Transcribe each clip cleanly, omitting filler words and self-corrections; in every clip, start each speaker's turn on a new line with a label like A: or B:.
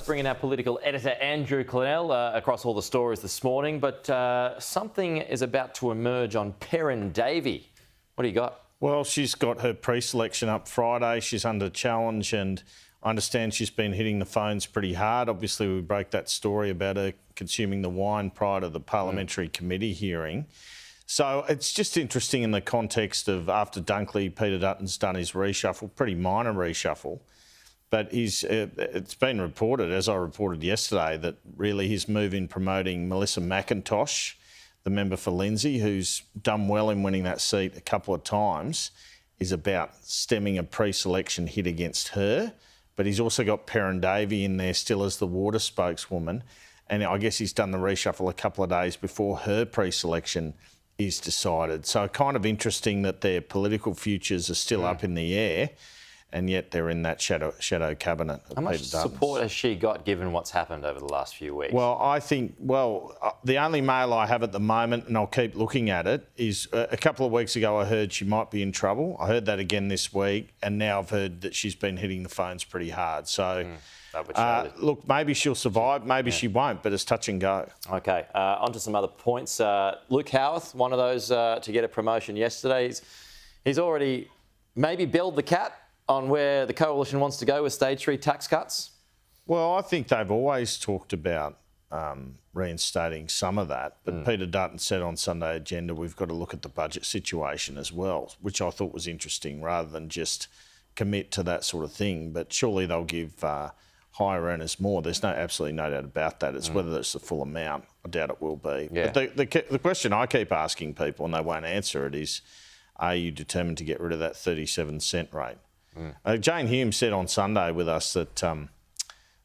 A: bringing our political editor Andrew Clennell across all the stories this morning, but something is about to emerge on Perrin Davey. What do you got?
B: Well, she's got her pre-selection up Friday. She's under challenge, and I understand she's been hitting the phones pretty hard. Obviously, we broke that story about her consuming the wine prior to the parliamentary committee hearing. So it's just interesting in the context of after Dunkley, Peter Dutton's done his reshuffle, pretty minor reshuffle. But it's been reported, as I reported yesterday, that really his move in promoting Melissa McIntosh, the member for Lindsay, who's done well in winning that seat a couple of times, is about stemming a pre-selection hit against her. But he's also got Perrin Davey in there still as the water spokeswoman. And I guess he's done the reshuffle a couple of days before her pre-selection is decided. So kind of interesting that their political futures are still up in the air, and yet they're in that shadow cabinet.
A: How much support has she got given what's happened over the last few weeks?
B: Well, I think, the only mail I have at the moment, and I'll keep looking at it, is a couple of weeks ago I heard she might be in trouble. I heard that again this week, and now I've heard that she's been hitting the phones pretty hard. So, look, maybe she'll survive, maybe she won't, but it's touch and go.
A: OK, on to some other points. Luke Howarth, one of those to get a promotion yesterday. He's already maybe belled the cat on where the coalition wants to go with stage 3 tax cuts?
B: Well, I think they've always talked about reinstating some of that, but Peter Dutton said on Sunday Agenda we've got to look at the budget situation as well, which I thought was interesting, rather than just commit to that sort of thing. But surely they'll give higher earners more. There's absolutely no doubt about that. It's whether it's the full amount. I doubt it will be.
A: Yeah.
B: But the question I keep asking people, and they won't answer it, is are you determined to get rid of that 37 cent rate? Jane Hume said on Sunday with us that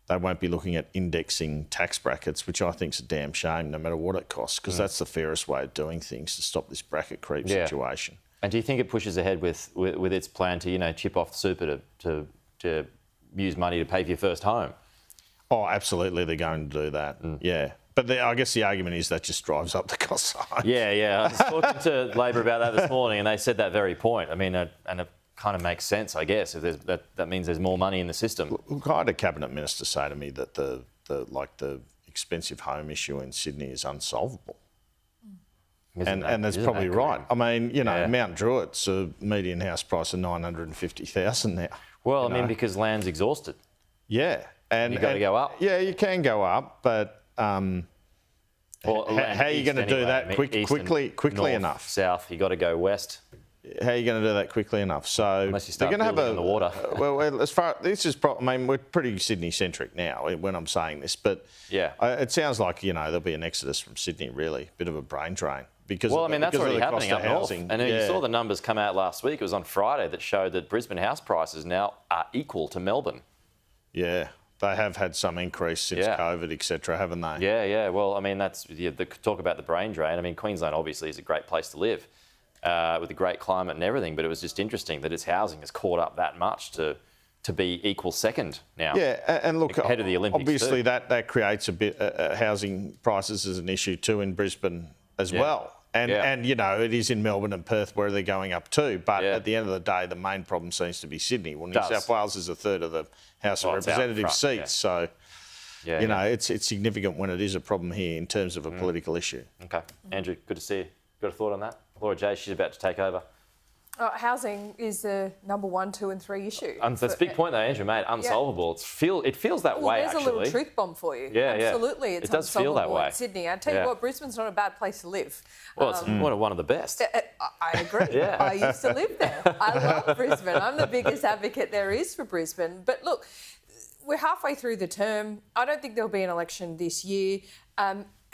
B: they won't be looking at indexing tax brackets, which I think is a damn shame, no matter what it costs, because that's the fairest way of doing things to stop this bracket creep situation.
A: And do you think it pushes ahead with its plan to, chip off the super to use money to pay for your first home?
B: Oh, absolutely, they're going to do that. Yeah. But I guess the argument is that just drives up the cost side.
A: Yeah. I was talking to Labor about that this morning, and they said that very point. I mean, and it kind of makes sense, I guess, if that means there's more money in the system.
B: Look, I had a cabinet minister say to me that the expensive home issue in Sydney is unsolvable. And that's probably right. I mean, Mount Druitt's a median house price of $950,000 now.
A: Well, I mean, because land's exhausted.
B: Yeah. And
A: you've got to go up.
B: Yeah, you can go up, but how are you going to do that quickly enough?
A: South, you've got to go west.
B: How are you going to do that quickly enough? So
A: unless you start building in the water.
B: We're pretty Sydney-centric now when I'm saying this, but it sounds like there'll be an exodus from Sydney. Really, bit of a brain drain because
A: that's already happening up north. And you saw the numbers come out last week. It was on Friday that showed that Brisbane house prices now are equal to Melbourne.
B: Yeah. They have had some increase since COVID, etc., haven't they?
A: Yeah. Well, I mean, that's the talk about the brain drain. I mean, Queensland obviously is a great place to live. With a great climate and everything, but it was just interesting that its housing has caught up that much to be equal second now. Yeah,
B: and look,
A: ahead of the Olympics
B: obviously
A: too.
B: that creates a bit housing prices as an issue too in Brisbane as well. And it is in Melbourne and Perth where they're going up too. But at the end of the day, the main problem seems to be Sydney. Well, New South Wales is a third of the House of Representatives seats, so it's significant when it is a problem here in terms of a political issue.
A: Okay, Andrew, good to see you. Got a thought on that? Laura Jayes, she's about to take over.
C: Housing is the number 1, 2 and 3 issue.
A: That's a big point though, Andrew made. Unsolvable. It feels that way,
C: there's
A: actually.
C: There's a little truth bomb for you.
A: Yeah,
C: absolutely.
A: It does feel that way.
C: In Sydney. I tell you what, Brisbane's not a bad place to live.
A: Well, it's one of the best.
C: I agree. I used to live there. I love Brisbane. I'm the biggest advocate there is for Brisbane. But look, we're halfway through the term. I don't think there'll be an election this year.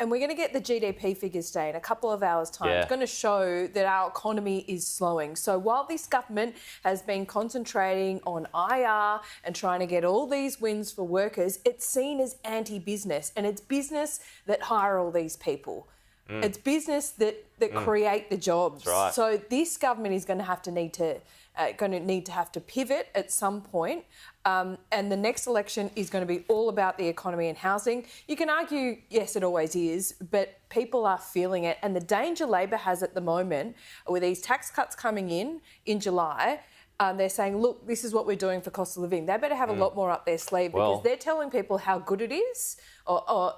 C: And we're going to get the GDP figures today in a couple of hours' time. It's going to show that our economy is slowing. So while this government has been concentrating on IR and trying to get all these wins for workers, it's seen as anti-business. And it's business that hire all these people. It's business that create the jobs.
A: That's right.
C: So this government is going to need to have to pivot at some point. And the next election is going to be all about the economy and housing. You can argue, yes, it always is, but people are feeling it. And the danger Labor has at the moment with these tax cuts coming in July, they're saying, look, this is what we're doing for cost of living. They better have a lot more up their sleeve because they're telling people how good it is or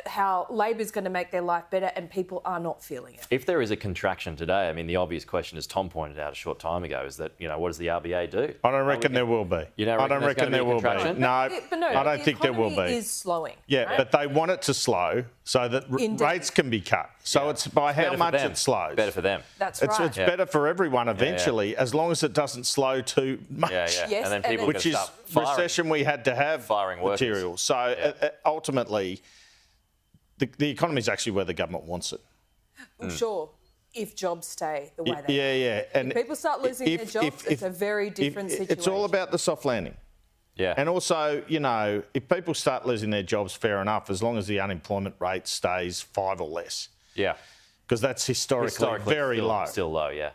C: how Labor's going to make their life better and people are not feeling it.
A: If there is a contraction today, I mean, the obvious question, as Tom pointed out a short time ago, is that, what does the RBA do?
B: I don't reckon there will be.
A: You don't
B: I don't reckon there will be. No, I don't think there will be.
C: The economy is slowing.
B: Yeah,
C: right?
B: but they want it to slow so that rates can be cut. So it's by how much it slows.
A: Better for them.
C: That's right.
B: It's better for everyone eventually, as long as it doesn't slow too much.
A: Yeah.
C: Yes,
A: and then people
B: Which is recession we had to have
A: firing
B: material. So ultimately, the economy is actually where the government wants it.
C: Well, sure, if jobs stay the way they are.
B: Yeah. And
C: if people start losing their jobs, it's a very different situation.
B: It's all about the soft landing.
A: Yeah.
B: And also, if people start losing their jobs, fair enough, as long as the unemployment rate stays 5 or less.
A: Yeah.
B: Because that's historically very low.
A: Still low, yeah.